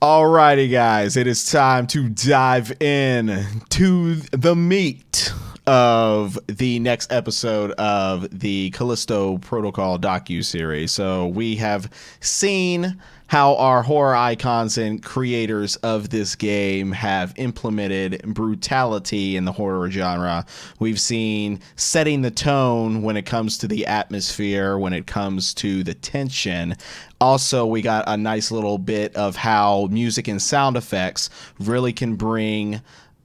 Alrighty, guys, it is time to dive in to the meat of the next episode of the Callisto Protocol Docuseries. So we have seen how our horror icons and creators of this game have implemented brutality in the horror genre. We've seen setting the tone when it comes to the atmosphere, when it comes to the tension. Also, we got a nice little bit of how music and sound effects really can bring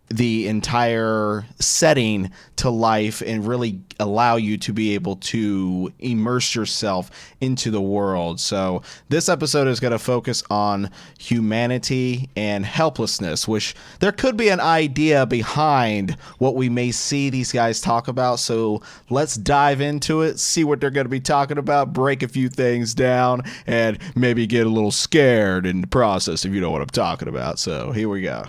the entire setting to life and really allow you to be able to immerse yourself into the world. So this episode is going to focus on humanity and helplessness, which there could be an idea behind what we may see these guys talk about. So let's dive into it, see what they're going to be talking about, break a few things down, and maybe get a little scared in the process if you know what I'm talking about. So here we go.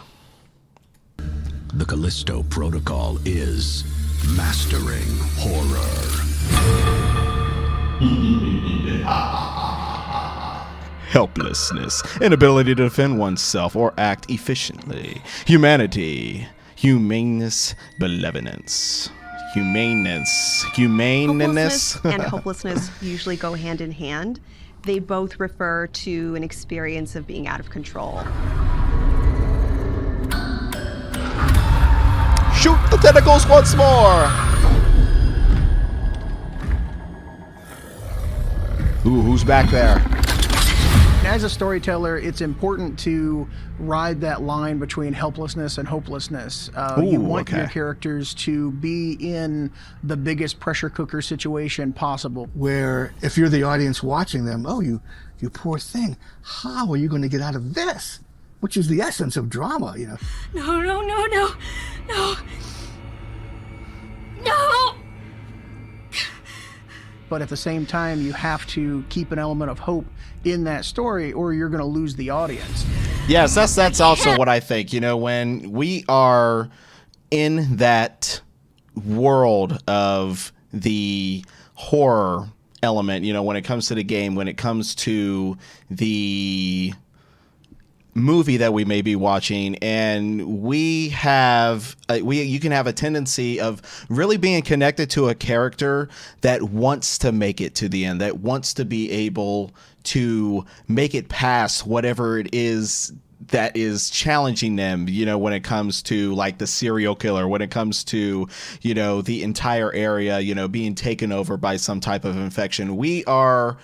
The Callisto Protocol is mastering horror. Helplessness, inability to defend oneself or act efficiently. Humanity, humaneness, benevolence. Humaneness. Hopelessness and hopelessness usually go hand in hand. They both refer to an experience of being out of control. Shoot the tentacles once more! Ooh, who's back there? As a storyteller, it's important to ride that line between helplessness and hopelessness. You want your characters to be in the biggest pressure cooker situation possible. Where if you're the audience watching them, oh, you poor thing, how are you going to get out of this? Which is the essence of drama, you know. No. But at the same time, you have to keep an element of hope in that story or you're going to lose the audience. Yes, that's also what I think. You know, when we are in that world of the horror element, you know, when it comes to the game, when it comes to the movie that we may be watching, and you can have a tendency of really being connected to a character that wants to make it to the end, that wants to be able to make it past whatever it is that is challenging them, you know, when it comes to like the serial killer, when it comes to, you know, the entire area, you know, being taken over by some type of infection. We are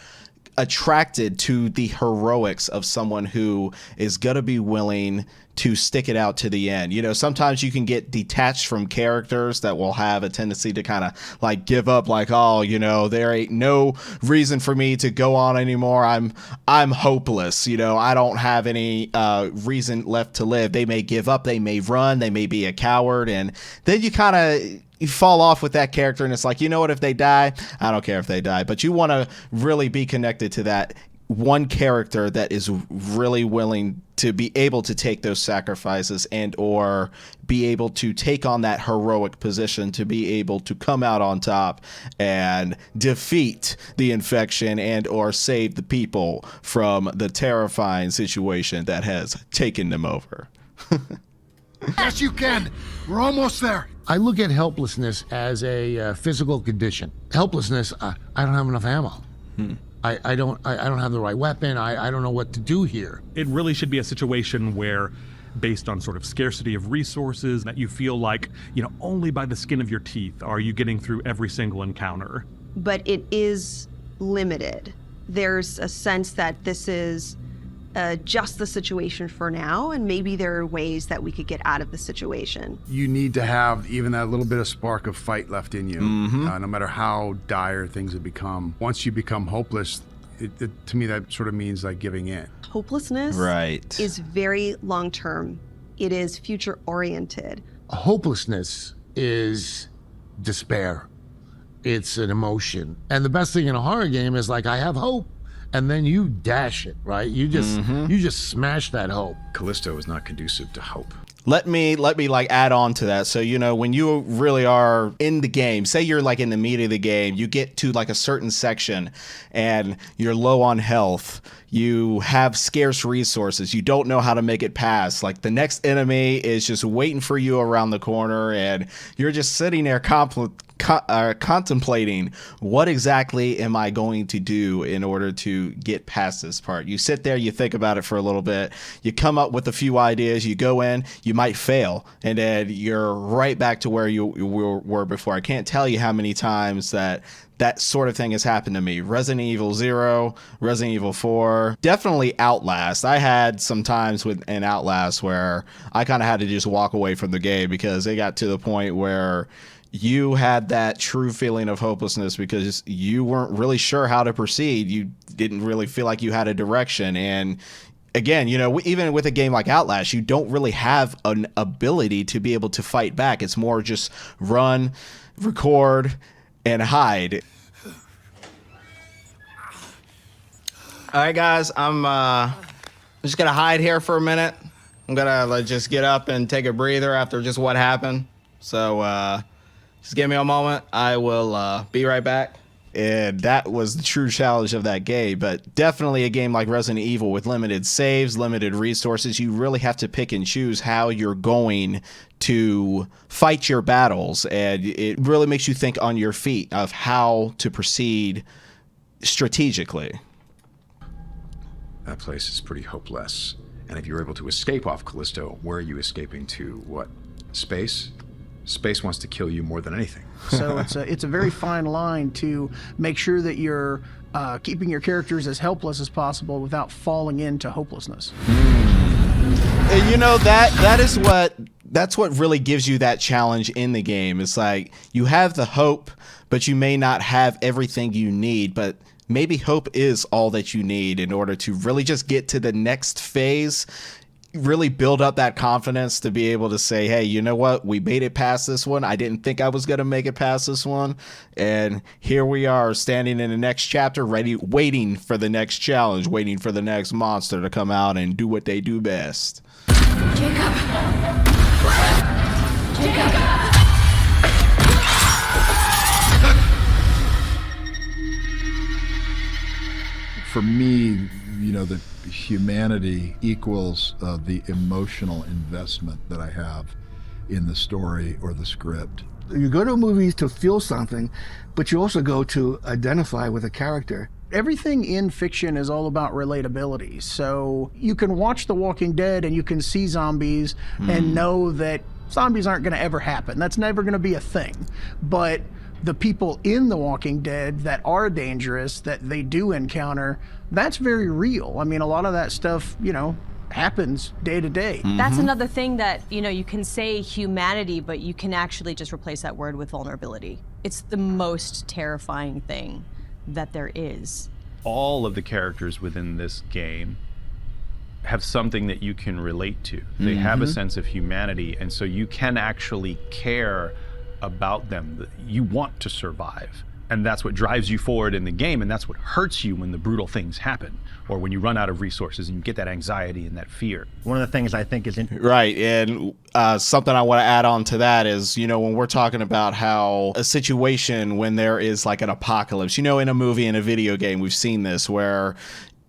attracted to the heroics of someone who is going to be willing to stick it out to the end. You know, sometimes you can get detached from characters that will have a tendency to kind of like give up, like, oh, you know, there ain't no reason for me to go on anymore. I'm hopeless. You know, I don't have any reason left to live. They may give up, they may run, they may be a coward, and then you fall off with that character, and it's like, you know what, if they die, I don't care if they die. But you want to really be connected to that one character that is really willing to be able to take those sacrifices and or be able to take on that heroic position to be able to come out on top and defeat the infection and or save the people from the terrifying situation that has taken them over. Yes, you can. We're almost there. I look at helplessness as a physical condition. Helplessness, I don't have enough ammo. I don't have the right weapon. I don't know what to do here. It really should be a situation where, based on sort of scarcity of resources, that you feel like, you know, only by the skin of your teeth are you getting through every single encounter. But it is limited. There's a sense that this is just the situation for now, and maybe there are ways that we could get out of the situation. You need to have even that little bit of spark of fight left in you, no matter how dire things have become. Once you become hopeless, to me that sort of means like giving in. Hopelessness is very long-term. It is future-oriented. Hopelessness is despair. It's an emotion. And the best thing in a horror game is like, I have hope. And then you dash it, right? You just smash that hope. Callisto is not conducive to hope. Let me like add on to that. So, you know, when you really are in the game, say you're like in the meat of the game, you get to like a certain section and you're low on health, you have scarce resources, you don't know how to make it past. Like the next enemy is just waiting for you around the corner, and you're just sitting there contemplating, what exactly am I going to do in order to get past this part? You sit there, you think about it for a little bit, you come up with a few ideas, you go in, you might fail, and then you're right back to where you were before. I can't tell you how many times that sort of thing has happened to me. Resident Evil 0, Resident Evil 4, definitely Outlast. I had some times in Outlast where I kind of had to just walk away from the game because it got to the point where you had that true feeling of hopelessness because you weren't really sure how to proceed. You didn't really feel like you had a direction. And again, you know, even with a game like Outlast, you don't really have an ability to be able to fight back. It's more just run, record, and hide. All right, guys, I'm just gonna hide here for a minute. I'm gonna just get up and take a breather after just what happened. So just give me a moment. I will be right back. And that was the true challenge of that game. But definitely a game like Resident Evil with limited saves, limited resources. You really have to pick and choose how you're going to fight your battles. And it really makes you think on your feet of how to proceed strategically. That place is pretty hopeless. And if you're able to escape off Callisto, where are you escaping to? What? Space? Space wants to kill you more than anything. So it's a very fine line to make sure that you're keeping your characters as helpless as possible without falling into hopelessness. And you know, that's what really gives you that challenge in the game. It's like you have the hope, but you may not have everything you need, but maybe hope is all that you need in order to really just get to the next phase. Really build up that confidence to be able to say, hey, you know what? We made it past this one. I didn't think I was going to make it past this one. And here we are standing in the next chapter, ready, waiting for the next challenge, waiting for the next monster to come out and do what they do best. Jacob. For me, you know, the humanity equals the emotional investment that I have in the story or the script. You go to movies to feel something, but you also go to identify with a character. Everything in fiction is all about relatability. So you can watch The Walking Dead and you can see zombies and know that zombies aren't going to ever happen. That's never going to be a thing. But the people in The Walking Dead that are dangerous, that they do encounter, that's very real. I mean, a lot of that stuff, you know, happens day to day. That's another thing that, you know, you can say humanity, but you can actually just replace that word with vulnerability. It's the most terrifying thing that there is. All of the characters within this game have something that you can relate to. They have a sense of humanity, and so you can actually care about them. You want to survive, and that's what drives you forward in the game, and that's what hurts you when the brutal things happen, or when you run out of resources and you get that anxiety and that fear. One of the things I think is right, and something I want to add on to that is, you know, when we're talking about how a situation when there is like an apocalypse, you know, in a movie, in a video game, we've seen this where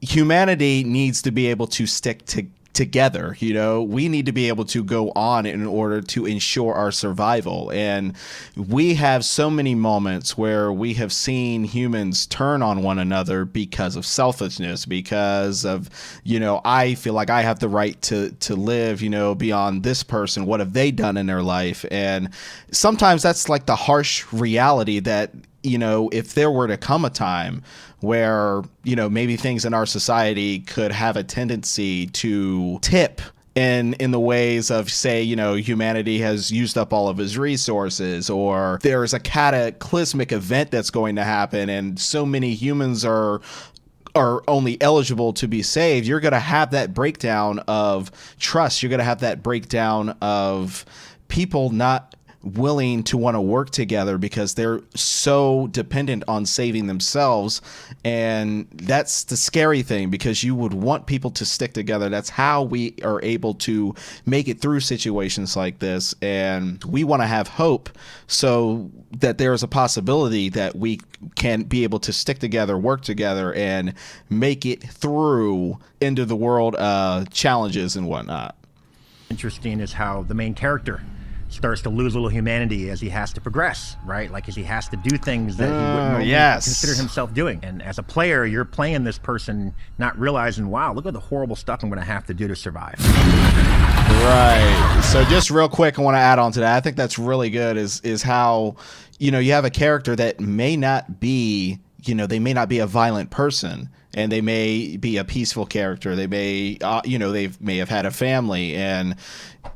humanity needs to be able to stick together. You know, we need to be able to go on in order to ensure our survival. And we have so many moments where we have seen humans turn on one another because of selfishness, because of, you know, I feel like I have the right to live, you know, beyond this person. What have they done in their life? And sometimes that's like the harsh reality that, you know, if there were to come a time where, you know, maybe things in our society could have a tendency to tip in the ways of, say, you know, humanity has used up all of its resources, or there's a cataclysmic event that's going to happen and so many humans are only eligible to be saved, you're going to have that breakdown of trust. You're going to have that breakdown of people not willing to want to work together because they're so dependent on saving themselves. And that's the scary thing, because you would want people to stick together. That's how we are able to make it through situations like this. And we want to have hope so that there is a possibility that we can be able to stick together, work together, and make it through into the world challenges and whatnot. Interesting is how the main character starts to lose a little humanity as he has to progress, right? Like as he has to do things that he wouldn't normally consider himself doing. And as a player, you're playing this person not realizing, wow, look at the horrible stuff I'm going to have to do to survive. Right. So just real quick, I want to add on to that. I think that's really good is how, you know, you have a character that may not be, you know, they may not be a violent person, and they may be a peaceful character. They may, they may have had a family, and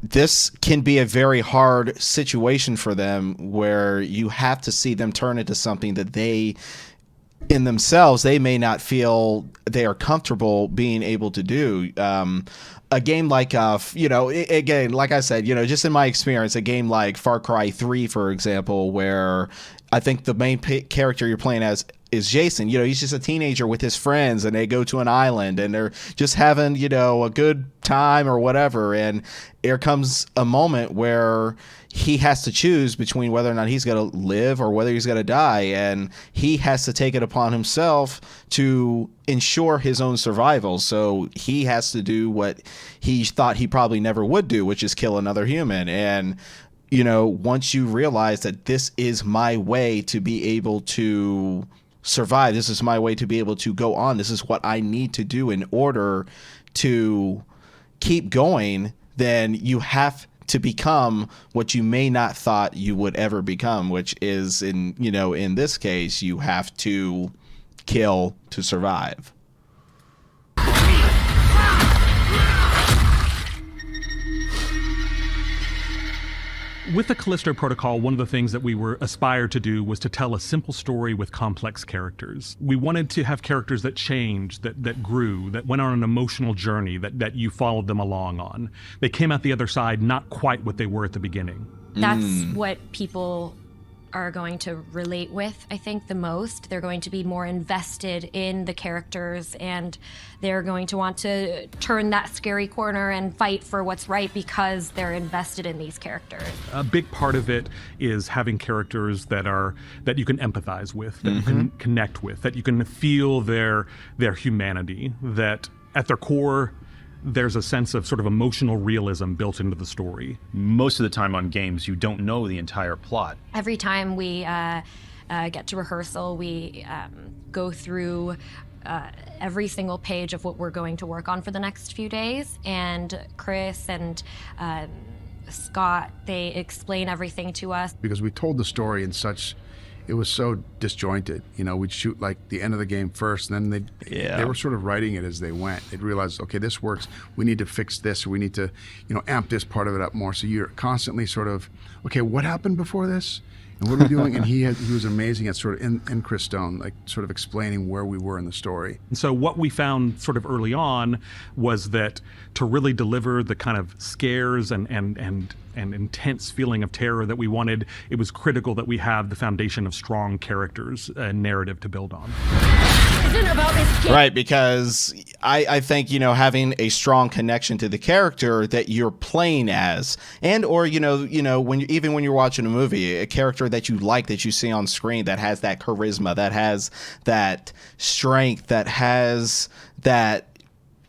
this can be a very hard situation for them where you have to see them turn into something that they, in themselves, they may not feel they are comfortable being able to do. A game like, again, like I said, just in my experience, a game like Far Cry 3, for example, where I think the main character you're playing as is Jason. He's just a teenager with his friends, and they go to an island, and they're just having, a good time or whatever. And there comes a moment where he has to choose between whether or not he's going to live or whether he's going to die. And he has to take it upon himself to ensure his own survival. So he has to do what he thought he probably never would do, which is kill another human. And, once you realize that this is my way to be able to survive, this is my way to be able to go on, this is what I need to do in order to keep going, then you have to become what you may not thought you would ever become, which is in this case, you have to kill to survive. With the Callisto Protocol, one of the things that we were aspired to do was to tell a simple story with complex characters. We wanted to have characters that changed, that grew, that went on an emotional journey, that you followed them along on. They came out the other side not quite what they were at the beginning. That's what people are going to relate with, I think, the most. They're going to be more invested in the characters, and they're going to want to turn that scary corner and fight for what's right because they're invested in these characters. A big part of it is having characters that you can empathize with, that you can connect with, that you can feel their humanity, that at their core there's a sense of sort of emotional realism built into the story. Most of the time on games, you don't know the entire plot. Every time we get to rehearsal, we go through every single page of what we're going to work on for the next few days. And Chris and Scott, they explain everything to us. Because we told the story in such, it was so disjointed. We'd shoot like the end of the game first, and then they were sort of writing it as they went. They'd realize, okay, this works. We need to fix this, or we need to, amp this part of it up more. So you're constantly sort of, okay, what happened before this? And what are we doing? And he was amazing at sort of, and Chris Stone, like sort of explaining where we were in the story. And so what we found sort of early on was that to really deliver the kind of scares and intense feeling of terror that we wanted, it was critical that we have the foundation of strong characters and narrative to build on. Right, because I think, having a strong connection to the character that you're playing as, and or when you're watching a movie, a character that you like, that you see on screen, that has that charisma, that has that strength, that has that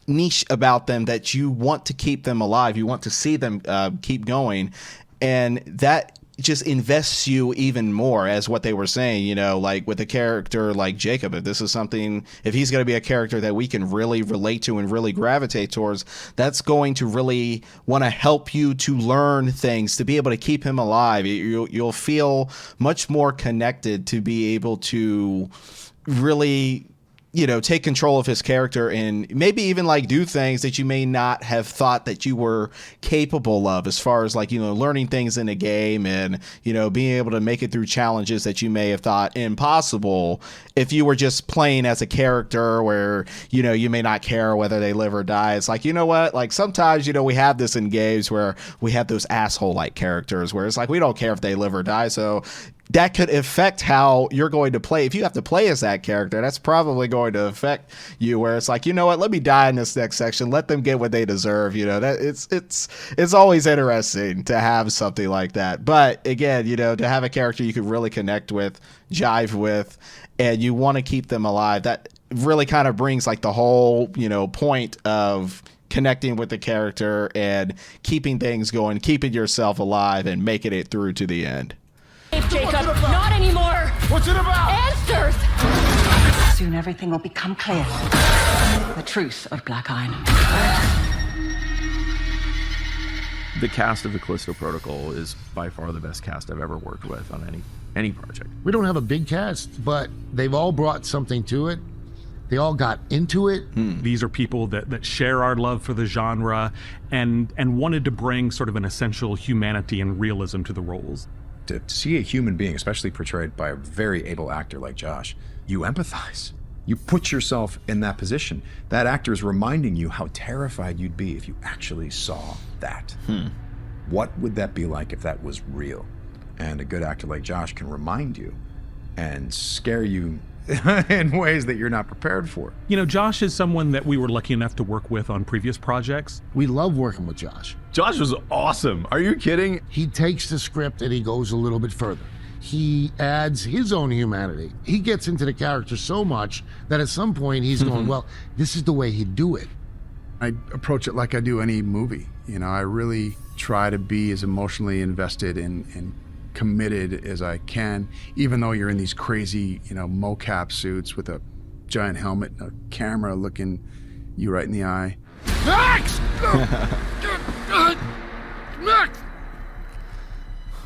niche about them, that you want to keep them alive, you want to see them keep going, and that just invests you even more, as what they were saying, like with a character like Jacob. If this is something, if he's going to be a character that we can really relate to and really gravitate towards, that's going to really want to help you to learn things, to be able to keep him alive. You'll feel much more connected to be able to really take control of his character and maybe even like do things that you may not have thought that you were capable of, as far as like, learning things in a game and, being able to make it through challenges that you may have thought impossible if you were just playing as a character where, you may not care whether they live or die. It's like, you know what? Like sometimes, we have this in games where we have those asshole like characters where it's like, we don't care if they live or die. So that could affect how you're going to play. If you have to play as that character, that's probably going to affect you, where it's like, you know what, let me die in this next section. Let them get what they deserve. That it's always interesting to have something like that. But again, to have a character you could really connect with, jive with, and you want to keep them alive, that really kind of brings like the whole, point of connecting with the character and keeping things going, keeping yourself alive and making it through to the end. Jacob, not anymore. What's it about? Answers. Soon everything will become clear. The truth of Black Iron. The cast of the Callisto Protocol is by far the best cast I've ever worked with on any project. We don't have a big cast, but they've all brought something to it. They all got into it. These are people that share our love for the genre and wanted to bring sort of an essential humanity and realism to the roles. To see a human being, especially portrayed by a very able actor like Josh, you empathize. You put yourself in that position. That actor is reminding you how terrified you'd be if you actually saw that. What would that be like if that was real? And a good actor like Josh can remind you and scare you in ways that you're not prepared for. Josh is someone that we were lucky enough to work with on previous projects. We love working with Josh. Josh was awesome. Are you kidding? He takes the script and he goes a little bit further. He adds his own humanity. He gets into the character so much that at some point he's going, well, this is the way he'd do it. I approach it like I do any movie. I really try to be as emotionally invested and committed as I can, even though you're in these crazy, mocap suits with a giant helmet and a camera looking you right in the eye. Max! Max!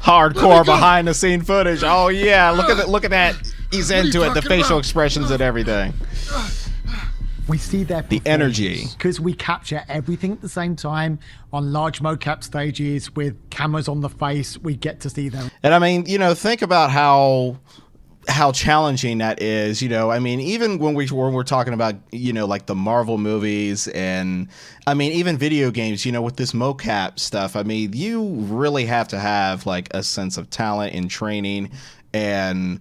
Hardcore behind the scene footage. Oh yeah, look at that. He's into it. The facial expressions and everything. We see their the energy, because we capture everything at the same time on large mocap stages with cameras on the face. We get to see them. And I mean, think about how challenging that is. Even when we're talking about like the Marvel movies and even video games, with this mocap stuff. You really have to have like a sense of talent and training and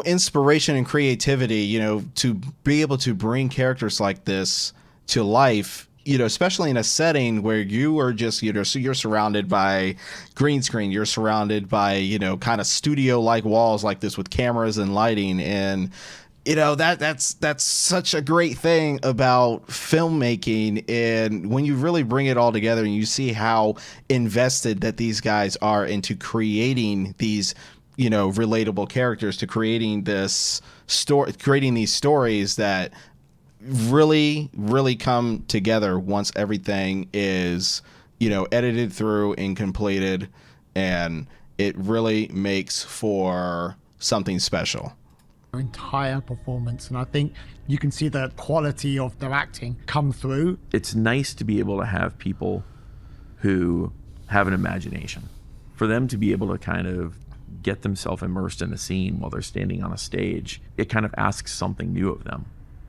inspiration and creativity, to be able to bring characters like this to life, especially in a setting where you are just, so you're surrounded by green screen, you're surrounded by, kind of studio like walls like this with cameras and lighting. And, that's such a great thing about filmmaking. And when you really bring it all together and you see how invested that these guys are into creating these relatable characters, to creating this story, creating these stories that really, really come together once everything is, edited through and completed, and it really makes for something special. Entire performance, and I think you can see the quality of their acting come through. It's nice to be able to have people who have an imagination, for them to be able to kind of get themselves immersed in a scene while they're standing on a stage. It kind of asks something new of them.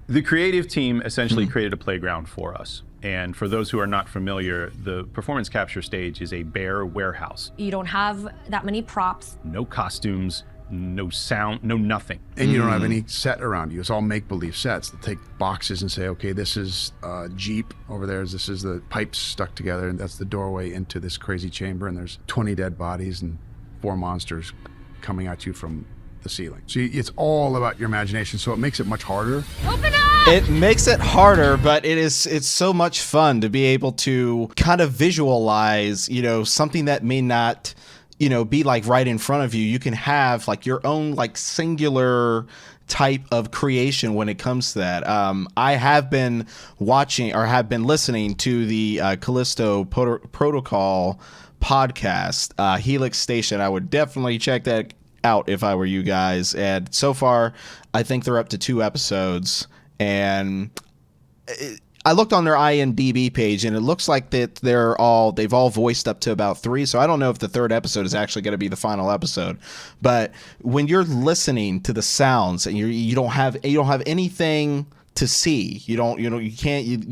The creative team essentially created a playground for us. And for those who are not familiar, the performance capture stage is a bare warehouse. You don't have that many props. No costumes, no sound, no nothing. And you don't have any set around you. It's all make-believe sets. They take boxes and say, okay, this is a Jeep over there. This is the pipes stuck together, and that's the doorway into this crazy chamber, and there's 20 dead bodies and 4 monsters coming at you from the ceiling. So it's all about your imagination, so it makes it much harder. Open up! It makes it harder, but it's so much fun to be able to kind of visualize, something that may not, be like right in front of you. You can have like your own like singular type of creation when it comes to that. I have been watching or have been listening to the Callisto Protocol podcast, Helix Station. I would definitely check that out if I were you guys. And so far, I think they're up to 2 episodes. And I looked on their IMDb page, and it looks like that they've all voiced up to about 3. So I don't know if the 3rd episode is actually going to be the final episode. But when you're listening to the sounds and you don't have anything to see, you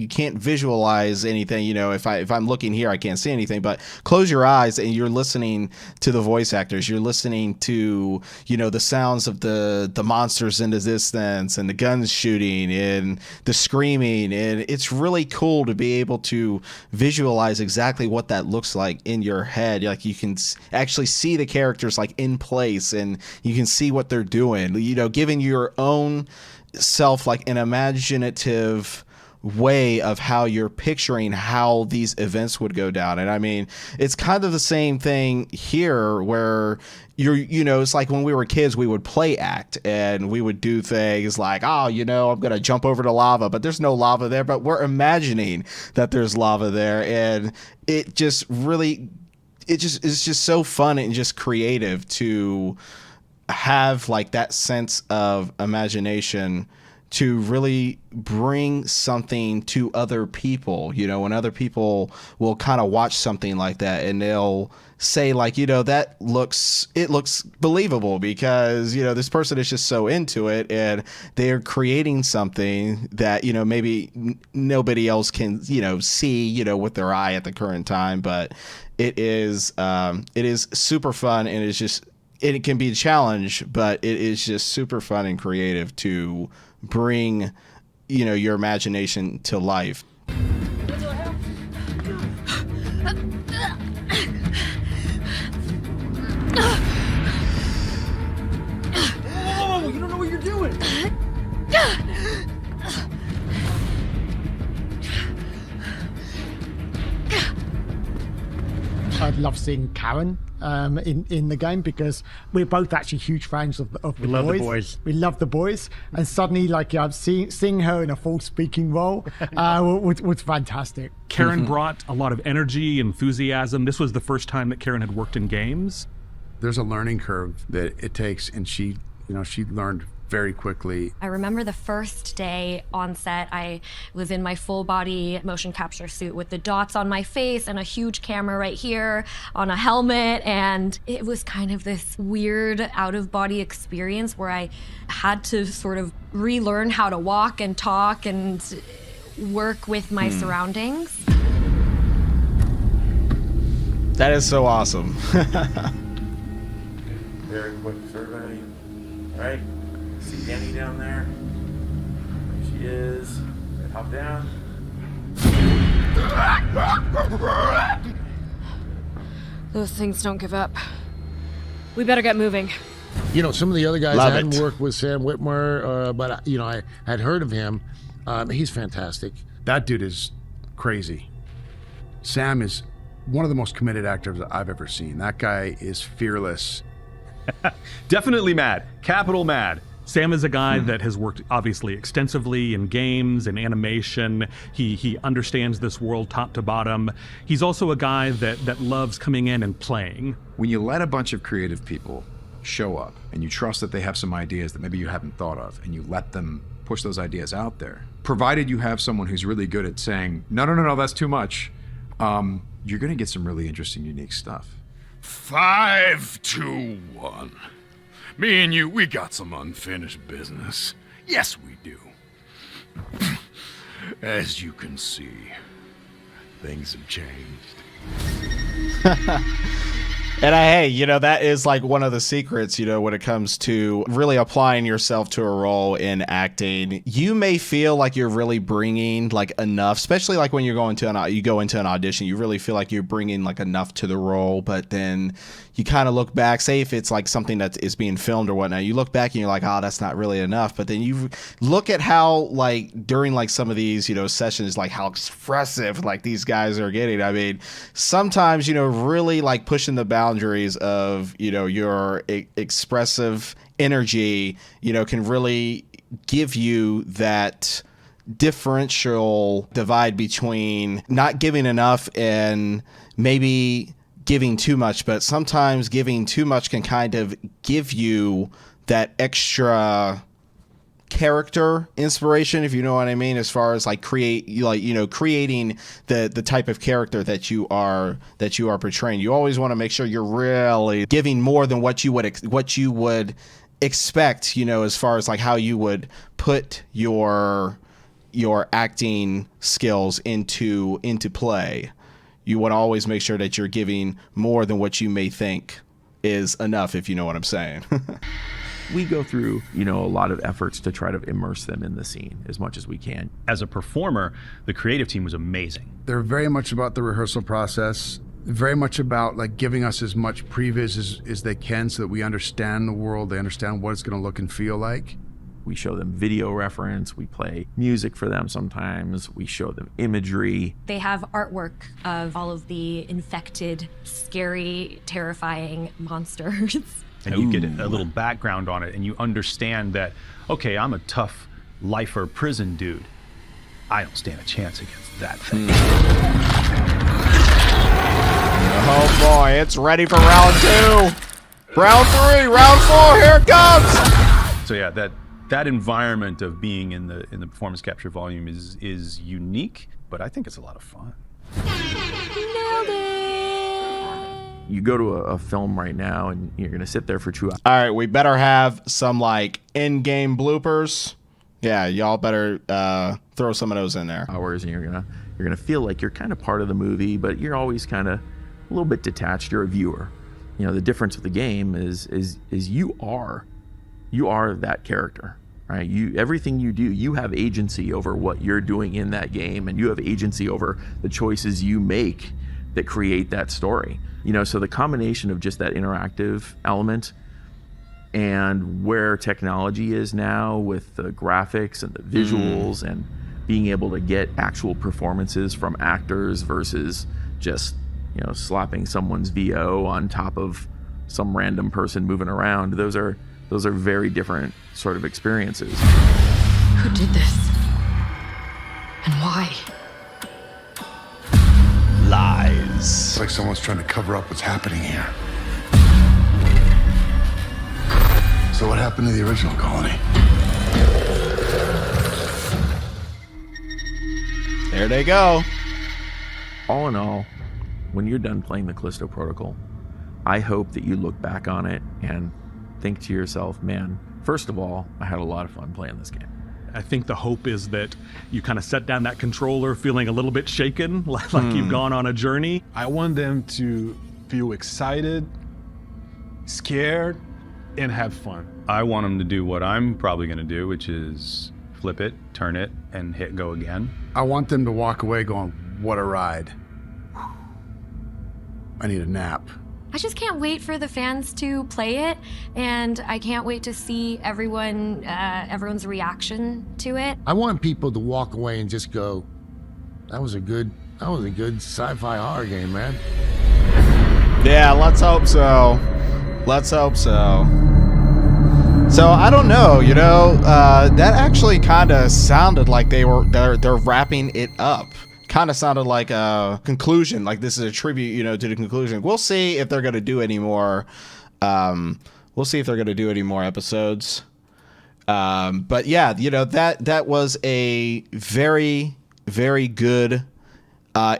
can't visualize anything. If I'm looking here, I can't see anything, but close your eyes and you're listening to the voice actors. You're listening to, the sounds of the monsters in the distance and the guns shooting and the screaming. And it's really cool to be able to visualize exactly what that looks like in your head. Like you can actually see the characters like in place, and you can see what they're doing, giving your own self like an imaginative way of how you're picturing how these events would go down. And I mean, it's kind of the same thing here where it's like when we were kids, we would play act and we would do things like, I'm going to jump over to lava, but there's no lava there, but we're imagining that there's lava there. And it just really, it's just so fun and just creative to have like that sense of imagination to really bring something to other people, when other people will kind of watch something like that and they'll say like, it looks believable because, this person is just so into it and they're creating something that, maybe nobody else can, see, with their eye at the current time. But it is super fun, and it can be a challenge, but it is just super fun and creative to bring, your imagination to life. Whoa, you don't know what you're doing. I love seeing Karen in the game because we're both actually huge fans of the boys. We love the boys. We love the boys, and suddenly, seeing her in a full speaking role was fantastic. Karen brought a lot of energy, enthusiasm. This was the first time that Karen had worked in games. There's a learning curve that it takes, and she learned very quickly. I remember the first day on set, I was in my full body motion capture suit with the dots on my face and a huge camera right here on a helmet. And it was kind of this weird out of body experience where I had to sort of relearn how to walk and talk and work with my surroundings. That is so awesome. Very quick survey. All right. See Danny down there? There she is. Hop down. Those things don't give up. We better get moving. Some of the other guys I hadn't worked with Sam Whitmore, but I had heard of him. He's fantastic. That dude is crazy. Sam is one of the most committed actors I've ever seen. That guy is fearless. Definitely mad. Capital mad. Sam is a guy that has worked obviously extensively in games and animation. He understands this world top to bottom. He's also a guy that loves coming in and playing. When you let a bunch of creative people show up and you trust that they have some ideas that maybe you haven't thought of, and you let them push those ideas out there, provided you have someone who's really good at saying, no, that's too much, you're going to get some really interesting, unique stuff. 5, 2, 1. Me and you, we got some unfinished business. Yes, we do. As you can see, things have changed. And hey, that is like one of the secrets, when it comes to really applying yourself to a role in acting. You may feel like you're really bringing like enough, especially like when you go into an audition, you really feel like you're bringing like enough to the role, but then you kind of look back, say if it's like something that is being filmed or whatnot, you look back and you're like, oh, that's not really enough. But then you look at how like during like some of these, sessions, like how expressive like these guys are getting. I mean, sometimes, really like pushing the boundaries of, your expressive energy, can really give you that differential divide between not giving enough and maybe giving too much, but sometimes giving too much can kind of give you that extra character inspiration, if you know what I mean, as far as like creating the type of character that you are portraying. You always want to make sure you're really giving more than what you would expect, as far as like how you would put your acting skills into play. You want to always make sure that you're giving more than what you may think is enough, if you know what I'm saying. We go through, a lot of efforts to try to immerse them in the scene as much as we can. As a performer, the creative team was amazing. They're very much about the rehearsal process, very much about like giving us as much previs as they can so that we understand the world, they understand what it's going to look and feel like. We show them video reference, we play music for them sometimes, we show them imagery. They have artwork of all of the infected, scary, terrifying monsters. And you get a little background on it, and you understand that, okay, I'm a tough lifer prison dude. I don't stand a chance against that thing. Oh boy, it's ready for round 2. Round 3, round 4, here it comes! So yeah, that environment of being in the performance capture volume is unique, but I think it's a lot of fun. You go to a film right now and you're going to sit there for 2 hours. All right, we better have some like in-game bloopers. Yeah, y'all better throw some of those in there. Hours, and you're gonna feel like you're kind of part of the movie, but you're always kind of a little bit detached. You're a viewer. The difference with the game is you are that character, right? Everything you do, you have agency over what you're doing in that game, and you have agency over the choices you make that create that story. So the combination of just that interactive element and where technology is now with the graphics and the visuals and being able to get actual performances from actors versus just, slapping someone's VO on top of some random person moving around, those are very different sort of experiences. Who did this? And why? Lies. It's like someone's trying to cover up what's happening here. So what happened to the original colony? There they go. All in all, when you're done playing the Callisto Protocol, I hope that you look back on it and think to yourself, man, first of all, I had a lot of fun playing this game. I think the hope is that you kind of set down that controller feeling a little bit shaken, like you've gone on a journey. I want them to feel excited, scared, and have fun. I want them to do what I'm probably going to do, which is flip it, turn it, and hit go again. I want them to walk away going, what a ride. I need a nap. I just can't wait for the fans to play it, and I can't wait to see everyone's reaction to it. I want people to walk away and just go, that was a good sci-fi horror game, man. Yeah, let's hope so. Let's hope so. So I don't know, that actually kind of sounded like they're wrapping it up. Kind of sounded like a conclusion, like this is a tribute, to the conclusion. We'll see if they're going to do any more. We'll see if they're going to do any more episodes. But yeah, that was a very, very good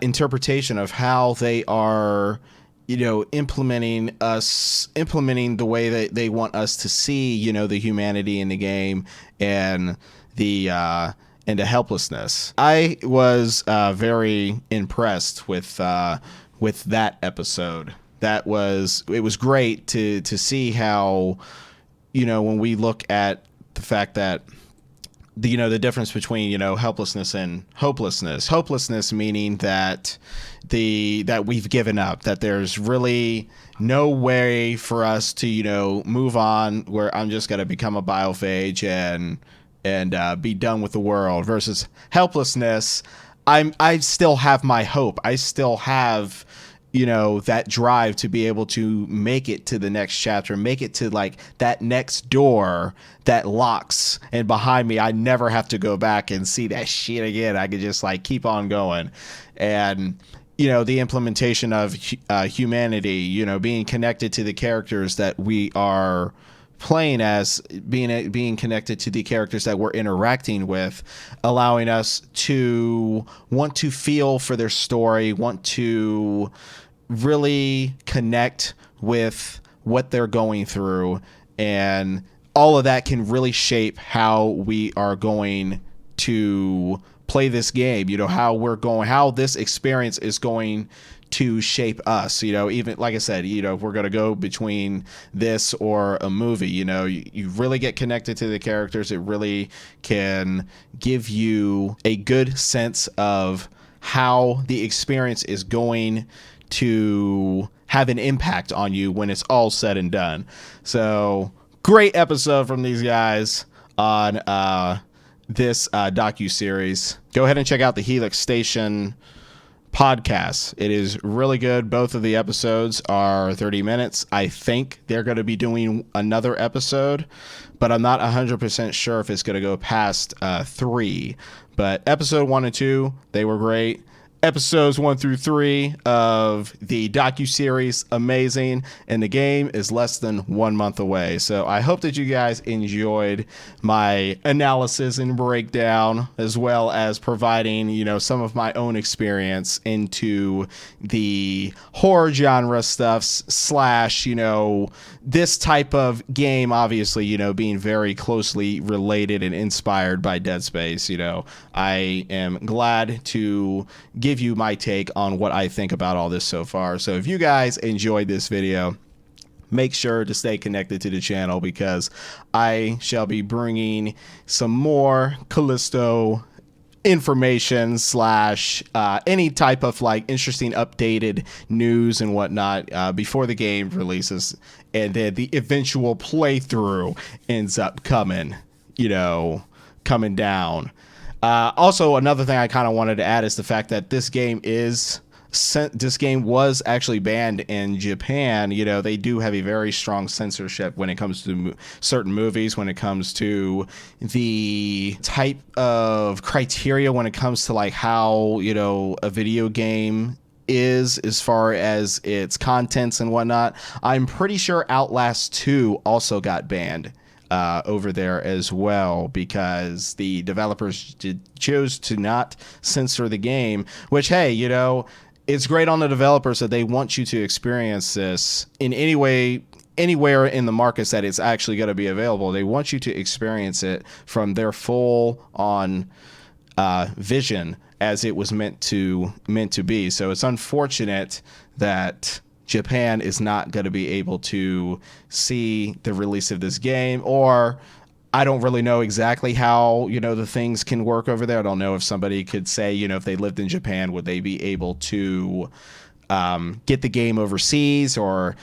interpretation of how they are, implementing the way that they want us to see, the humanity in the game and the helplessness. I was very impressed with that episode. It was great to see how, when we look at the fact that the difference between helplessness and hopelessness. Hopelessness meaning that we've given up, that there's really no way for us to move on, where I'm just going to become a biophage and be done with the world, versus helplessness. I still have my hope. I still have that drive to be able to make it to the next chapter, make it to like that next door that locks, and behind me I never have to go back and see that shit again. I could just like keep on going. And the implementation of humanity, being connected to the characters that we are playing as, being connected to the characters that we're interacting with, allowing us to want to feel for their story, want to really connect with what they're going through, and all of that can really shape how we are going to play this game, how this experience is going to shape us, even like I said, if we're going to go between this or a movie, you really get connected to the characters. It really can give you a good sense of how the experience is going to have an impact on you when it's all said and done. So great episode from these guys on this docuseries. Go ahead and check out the Helix Station podcast. It is really good. Both of the episodes are 30 minutes. I think they're going to be doing another episode, but I'm not 100% sure if it's going to go past 3. But episode 1 and 2, they were great. Episodes 1 through 3 of the docuseries, amazing, and the game is less than 1 month away. So I hope that you guys enjoyed my analysis and breakdown, as well as providing, some of my own experience into the horror genre stuff / this type of game, obviously, being very closely related and inspired by Dead Space. I am glad to give you my take on what I think about all this so far. So if you guys enjoyed this video, make sure to stay connected to the channel, because I shall be bringing some more Callisto information / any type of interesting updated news and whatnot before the game releases, and then the eventual playthrough ends up coming down. Also, another thing I kind of wanted to add is the fact that this game was actually banned in Japan. They do have a very strong censorship when it comes to certain movies, when it comes to the type of criteria, when it comes to how, a video game is as far as its contents and whatnot. I'm pretty sure Outlast 2 also got banned over there as well, because the developers chose to not censor the game, which, hey, it's great on the developers that they want you to experience this in any way, anywhere in the markets that it's actually going to be available. They want you to experience it from their full on vision as it was meant to be. So it's unfortunate that Japan is not going to be able to see the release of this game, or I don't really know exactly how, the things can work over there. I don't know if somebody could say, if they lived in Japan, would they be able to get the game overseas, or,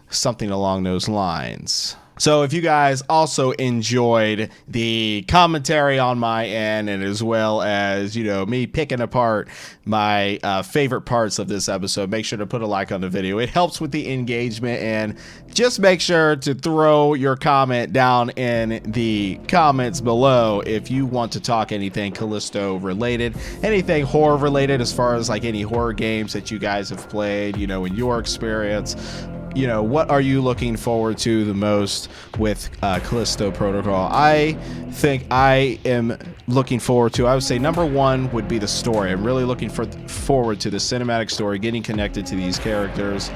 something along those lines. So if you guys also enjoyed the commentary on my end, and as well as, me picking apart my favorite parts of this episode, make sure to put a like on the video. It helps with the engagement, and just make sure to throw your comment down in the comments below if you want to talk anything Callisto related, anything horror related, as far as any horror games that you guys have played, in your experience. What are you looking forward to the most with Callisto Protocol? I think I am looking forward to, I would say number 1 would be the story. I'm really looking forward to the cinematic story, getting connected to these characters.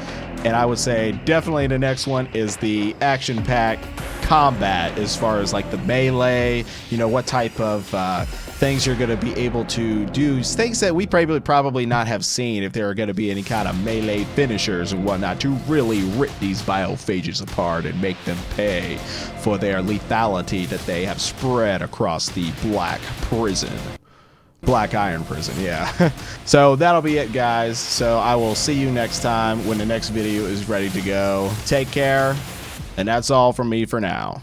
And I would say definitely the next one is the action-packed combat, as far as the melee, what type of things you're going to be able to do, things that we probably not have seen, if there are going to be any kind of melee finishers and whatnot, to really rip these biophages apart and make them pay for their lethality that they have spread across the Black Iron Prison, yeah. So that'll be it, guys. So I will see you next time when the next video is ready to go. Take care, and that's all from me for now.